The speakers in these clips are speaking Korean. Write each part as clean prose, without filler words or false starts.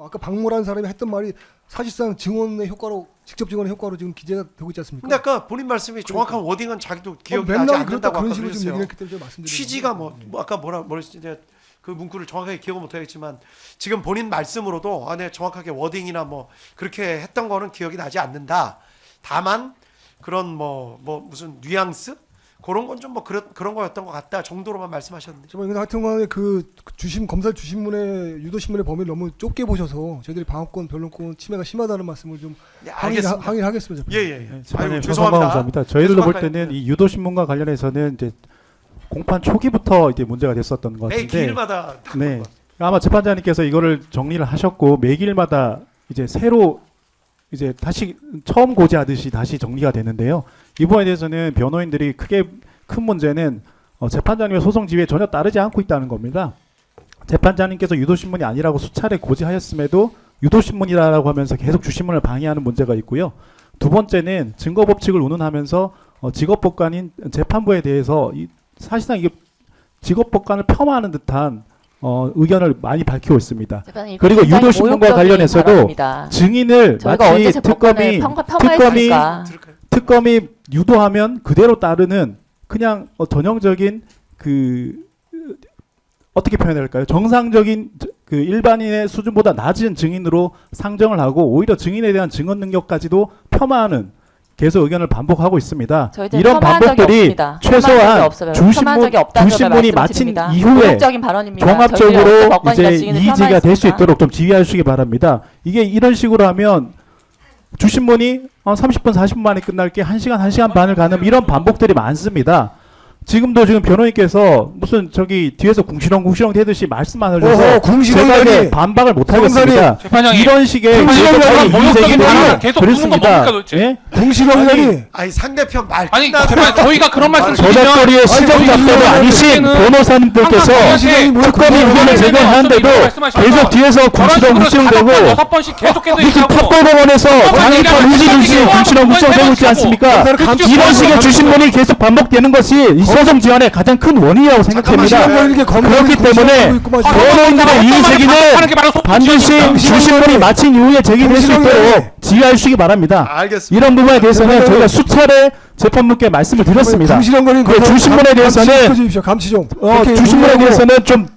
아까 박모라는 사람이 했던 말이 사실상 증언의 효과로 직접 증언의 효과로 지금 기재가 되고 있지 않습니까? 근데 아까 본인 말씀이 정확한 워딩은 자기도 기억이 나지 맨날 않는다고 그런 아까 식으로 지금 그랬어요. 얘기했기 때문에 제가 말씀드린 취지가 겁니다. 뭐 아까 뭐랬지 그 문구를 정확하게 기억은 못하겠지만 지금 본인 말씀으로도 내 정확하게 워딩이나 뭐 그렇게 했던 거는 기억이 나지 않는다. 다만 그런 뭐 무슨 뉘앙스 그런 건 좀 뭐 그런 거였던 것 같다 정도로만 말씀하셨는데. 정말 하여튼간에 그 주심 검찰 주심문의 유도신문의 범위를 너무 좁게 보셔서 저희들이 방어권 변론권 침해가 심하다는 말씀을 좀 네, 알겠습니다. 항의를 하겠습니다. 예예. 재판장님 죄송합니다. 감사합니다. 저희들도 볼 계속 때는 이 유도신문과 관련해서는 이제 공판 초기부터 이제 문제가 됐었던 것 매 같은데, 기일마다 네, 아마 재판장님께서 이거를 정리를 하셨고 매길마다 이제 새로 이제 다시 처음 고지하듯이 다시 정리가 되는데요. 이 부분에 대해서는 변호인들이 큰 문제는 재판장님의 소송 지휘에 전혀 따르지 않고 있다는 겁니다. 재판장님께서 유도신문이 아니라고 수차례 고지하였음에도 유도신문이라고 하면서 계속 주신문을 방해하는 문제가 있고요. 두 번째는 증거법칙을 운운하면서 직업법관인 재판부에 대해서 사실상 이게 직업법관을 폄하하는 듯한 의견을 많이 밝히고 있습니다. 그리고 유도신문과 관련해서도 발언입니다. 증인을 마치 특검이 유도하면 그대로 따르는 그냥 전형적인 어떻게 표현해야 할까요? 정상적인 그 일반인의 수준보다 낮은 증인으로 상정을 하고 오히려 증인에 대한 증언 능력까지도 폄하하는 계속 의견을 반복하고 있습니다. 이런 반복들이 최소한 주신문이 마친 이후에 종합적으로 이제 이의제기가 될 수 있도록 좀 지휘해 주시기 바랍니다. 이게 이런 식으로 하면 주신문이 30분 40분 만에 끝날 게 1시간 1시간 반을 가는 이런 반복들이 많습니다. 지금 변호인께서 무슨 뒤에서 궁시렁궁시렁 대듯이 말씀만 하셔서 제가 이제 반박을 못 하겠습니다. 이런 식의 이의제기는 계속 부는 건 뭡니까 도대체? 궁시렁이라니. 아니 상대편 말 아니 저희가 그런 말씀 저작거리의 시정작가도 아니신 변호사님들께서 특검이 의견을 제기하는데도 계속 뒤에서 궁시렁궁시렁 대고 무슨 탑도병원에서 장애판 의지중심 궁시렁궁시렁 대고 있지 않습니까? 이런 식의 주신문이 계속 반복되는 것이 소송 지연의 가장 큰 원인이라고 생각합니다. 그렇기 때문에 변호인들의 이의제기는 반드시 주신문이 마친 이후에 제기될 수 있도록 지휘해 주시기 바랍니다. 알겠습니다. 이런 부분에 대해서는 저희가 수차례 재판부께 말씀을 드렸습니다. 그 주신문에 대해서는 주신문에 대해서는 좀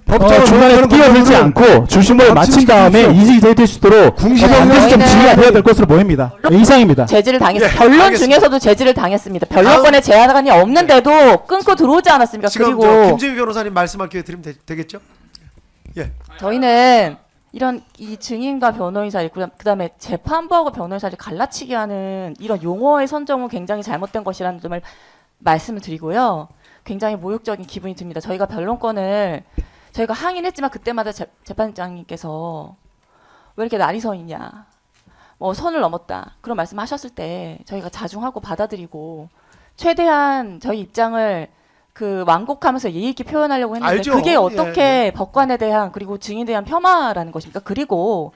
중간에 끼어들지 않고 주신문을 마친 다음에 이의제기될 수 있도록 반드시 좀 지휘가 되어야 될 것으로 보입니다. 이상입니다. 제지를 당했습니다. 변론 중에서도 제지를 당했습니다. 변론권의 제한이 없는데도 끊고 들어오지 않았습니까? 지금 그리고 김재규 변호사님 말씀할 기회 드리면 되겠죠? 예. 저희는 이런 이 증인과 변호인 사이 그다음에 재판부하고 변호인 사이를 갈라치게 하는 이런 용어의 선정은 굉장히 잘못된 것이라는 점을 말씀을 드리고요. 굉장히 모욕적인 기분이 듭니다. 저희가 변론권을 저희가 항의는 했지만 그때마다 재판장님께서 왜 이렇게 날이 서 있냐, 선을 넘었다 그런 말씀하셨을 때 저희가 자중하고 받아들이고 최대한 저희 입장을 완곡하면서 예의 있게 표현하려고 했는데 알죠. 그게 어떻게 법관에 대한 그리고 증인에 대한 폄하라는 것입니까? 그리고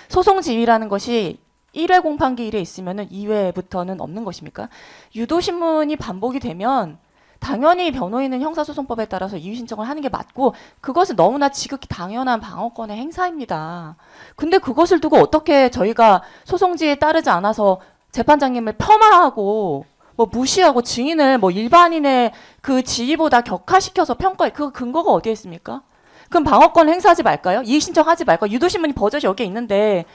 소송 지휘라는 것이 1회 공판기 1회 있으면은 2회부터는 없는 것입니까? 유도신문이 반복이 되면 당연히 변호인은 형사소송법에 따라서 이의 신청을 하는 게 맞고 그것은 너무나 지극히 당연한 방어권의 행사입니다. 근데 그것을 두고 어떻게 저희가 소송지에 따르지 않아서 재판장님을 폄하하고 무시하고 증인을 일반인의 그 지위보다 격하시켜서 평가해. 그 근거가 어디에 있습니까? 그럼 방어권 행사하지 말까요? 이의 신청하지 말까요? 유도신문이 버젓이 여기에 있는데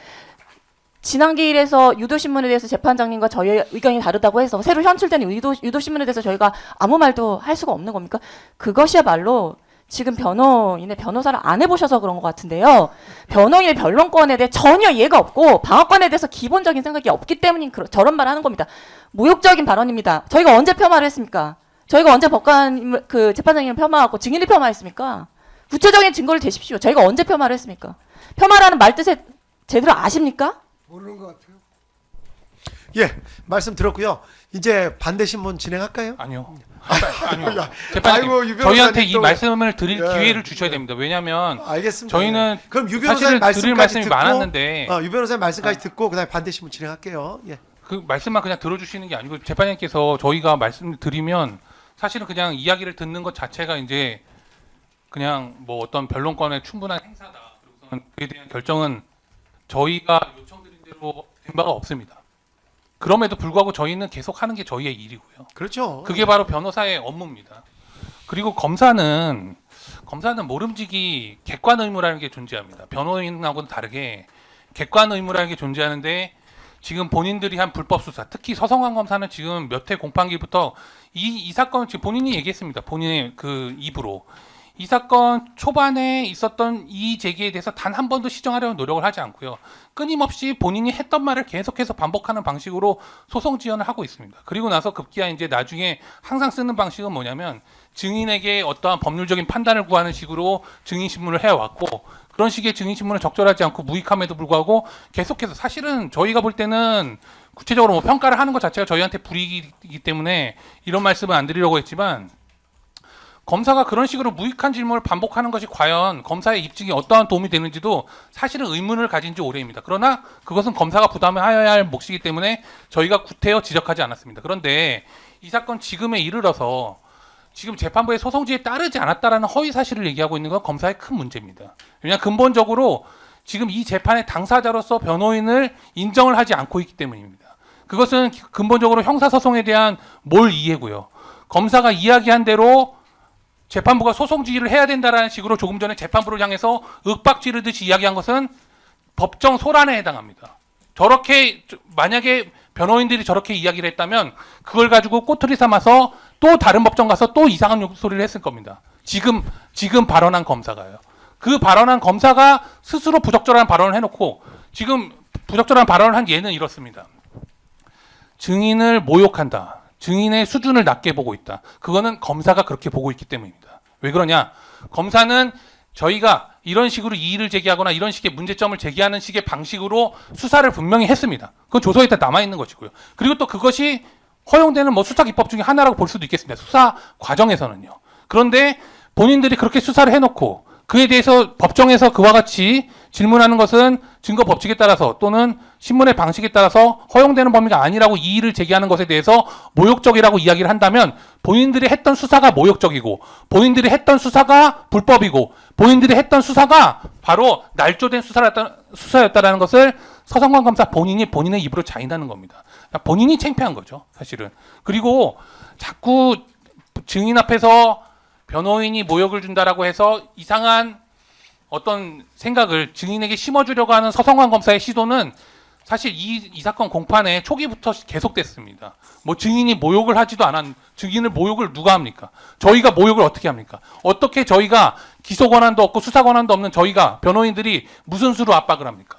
지난 기일에서 유도신문에 대해서 재판장님과 저희의 의견이 다르다고 해서 새로 현출되는 유도신문에 대해서 저희가 아무 말도 할 수가 없는 겁니까? 그것이야말로 지금 변호인의 변호사를 안 해보셔서 그런 것 같은데요. 변호인의 변론권에 대해 전혀 이해가 없고 방어권에 대해서 기본적인 생각이 없기 때문에 저런 말을 하는 겁니다. 모욕적인 발언입니다. 저희가 언제 폄하를 했습니까? 저희가 언제 재판장님을 폄하하고 증인을 폄하했습니까? 구체적인 증거를 대십시오. 저희가 언제 폄하를 했습니까? 폄하라는 말 뜻에 제대로 아십니까? 모르는 것 같아요. 예, 말씀 들었고요. 이제 반대 신문 진행할까요? 아니요. 재판장님, 저희한테 이 말씀을 드릴 기회를 주셔야 됩니다. 왜냐하면 알겠습니다. 저희는 그럼 유 사실은 변호사님 드릴 말씀이 듣고, 많았는데 유 변호사님 말씀까지 듣고 그다음에 반대 신문 진행할게요. 예. 그 말씀만 그냥 들어주시는 게 아니고 재판장님께서 저희가 말씀을 드리면 사실은 그냥 이야기를 듣는 것 자체가 이제 그냥 어떤 변론권의 충분한 행사다. 그리고서는 그에 대한 결정은 저희가 요청드린 대로 된 바가 없습니다. 그럼에도 불구하고 저희는 계속 하는 게 저희의 일이고요. 그렇죠. 그게 바로 변호사의 업무입니다. 그리고 검사는 모름지기 객관 의무라는 게 존재합니다. 변호인하고는 다르게 객관 의무라는 게 존재하는데 지금 본인들이 한 불법 수사, 특히 서성환 검사는 지금 몇 회 공판기부터 이 사건 지금 본인이 얘기했습니다. 본인의 그 입으로 이 사건 초반에 있었던 이의 제기에 대해서 단 한 번도 시정하려는 노력을 하지 않고요. 끊임없이 본인이 했던 말을 계속해서 반복하는 방식으로 소송 지원을 하고 있습니다. 그리고 나서 급기야 이제 나중에 항상 쓰는 방식은 뭐냐면 증인에게 어떠한 법률적인 판단을 구하는 식으로 증인신문을 해왔고 그런 식의 증인신문을 적절하지 않고 무익함에도 불구하고 계속해서 사실은 저희가 볼 때는 구체적으로 뭐 평가를 하는 것 자체가 저희한테 불이익이기 때문에 이런 말씀은 안 드리려고 했지만 검사가 그런 식으로 무익한 질문을 반복하는 것이 과연 검사의 입증에 어떠한 도움이 되는지도 사실은 의문을 가진 지 오래입니다. 그러나 그것은 검사가 부담해야 할 몫이기 때문에 저희가 구태여 지적하지 않았습니다. 그런데 이 사건 지금에 이르러서 지금 재판부의 소송지에 따르지 않았다라는 허위 사실을 얘기하고 있는 건 검사의 큰 문제입니다. 왜냐하면 근본적으로 지금 이 재판의 당사자로서 변호인을 인정을 하지 않고 있기 때문입니다. 그것은 근본적으로 형사소송에 대한 몰 이해고요. 검사가 이야기한 대로 재판부가 소송 지휘를 해야 된다라는 식으로 조금 전에 재판부를 향해서 윽박 지르듯이 이야기한 것은 법정 소란에 해당합니다. 저렇게 만약에 변호인들이 저렇게 이야기를 했다면 그걸 가지고 꼬투리 삼아서 또 다른 법정 가서 또 이상한 소리를 했을 겁니다. 지금 발언한 검사가요. 그 발언한 검사가 스스로 부적절한 발언을 해놓고 지금 부적절한 발언을 한 예는 이렇습니다. 증인을 모욕한다. 증인의 수준을 낮게 보고 있다. 그거는 검사가 그렇게 보고 있기 때문입니다. 왜 그러냐? 검사는 저희가 이런 식으로 이의를 제기하거나 이런 식의 문제점을 제기하는 식의 방식으로 수사를 분명히 했습니다. 그건 조서에 다 남아있는 것이고요. 그리고 또 그것이 허용되는 뭐 수사 기법 중에 하나라고 볼 수도 있겠습니다. 수사 과정에서는요. 그런데 본인들이 그렇게 수사를 해놓고 그에 대해서 법정에서 그와 같이 질문하는 것은 증거 법칙에 따라서 또는 신문의 방식에 따라서 허용되는 범위가 아니라고 이의를 제기하는 것에 대해서 모욕적이라고 이야기를 한다면 본인들이 했던 수사가 모욕적이고 본인들이 했던 수사가 불법이고 본인들이 했던 수사가 바로 날조된 수사였다라는 것을 서성관 검사 본인이 본인의 입으로 자인하는 겁니다. 본인이 창피한 거죠, 사실은. 그리고 자꾸 증인 앞에서 변호인이 모욕을 준다라고 해서 이상한 어떤 생각을 증인에게 심어주려고 하는 서성환 검사의 시도는 사실 이 사건 공판에 초기부터 계속됐습니다. 뭐 증인이 모욕을 하지도 않은 증인을 모욕을 누가 합니까? 저희가 모욕을 어떻게 합니까? 어떻게 저희가 기소 권한도 없고 수사 권한도 없는 저희가 변호인들이 무슨 수로 압박을 합니까?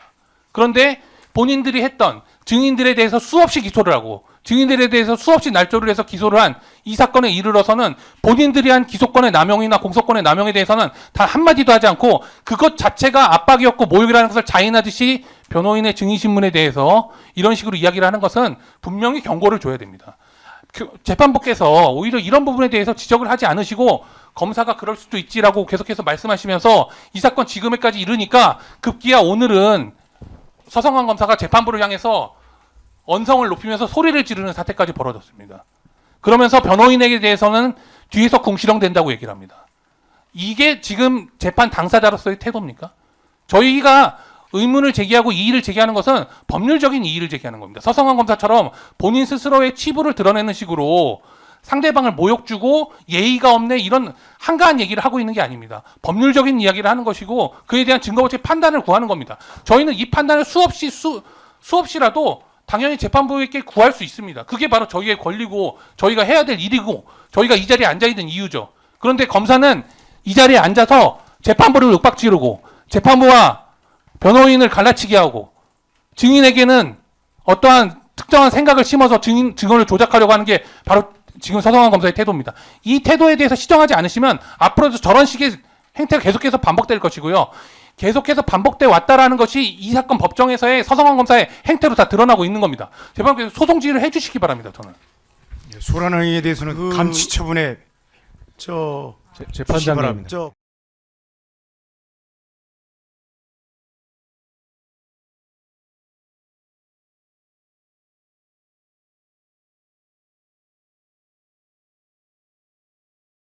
그런데 본인들이 했던 증인들에 대해서 수없이 기소를 하고 증인들에 대해서 수없이 날조를 해서 기소를 한 이 사건에 이르러서는 본인들이 한 기소권의 남용이나 공소권의 남용에 대해서는 단 한마디도 하지 않고 그것 자체가 압박이었고 모욕이라는 것을 자인하듯이 변호인의 증인신문에 대해서 이런 식으로 이야기를 하는 것은 분명히 경고를 줘야 됩니다. 재판부께서 오히려 이런 부분에 대해서 지적을 하지 않으시고 검사가 그럴 수도 있지라고 계속해서 말씀하시면서 이 사건 지금에까지 이르니까 급기야 오늘은 서성환 검사가 재판부를 향해서 언성을 높이면서 소리를 지르는 사태까지 벌어졌습니다. 그러면서 변호인에게 대해서는 뒤에서 궁시렁댄다고 얘기를 합니다. 이게 지금 재판 당사자로서의 태도입니까? 저희가 의문을 제기하고 이의를 제기하는 것은 법률적인 이의를 제기하는 겁니다. 서성환 검사처럼 본인 스스로의 치부를 드러내는 식으로 상대방을 모욕 주고 예의가 없네 이런 한가한 얘기를 하고 있는 게 아닙니다. 법률적인 이야기를 하는 것이고 그에 대한 증거법적 판단을 구하는 겁니다. 저희는 이 판단을 수없이라도 당연히 재판부에게 구할 수 있습니다. 그게 바로 저희의 권리고 저희가 해야 될 일이고 저희가 이 자리에 앉아있는 이유죠. 그런데 검사는 이 자리에 앉아서 재판부를 윽박지르고 재판부와 변호인을 갈라치게 하고 증인에게는 어떠한 특정한 생각을 심어서 증언을 조작하려고 하는 게 바로 지금 서성환 검사의 태도입니다. 이 태도에 대해서 시정하지 않으시면 앞으로도 저런 식의 행태가 계속해서 반복될 것이고요. 계속해서 반복돼 왔다라는 것이 이 사건 법정에서의 서성환 검사의 행태로 다 드러나고 있는 겁니다. 재판부에서 소송 지휘를 해주시기 바랍니다. 저는. 소란행위에 대해서는 감치 처분에 저 재판장님. 저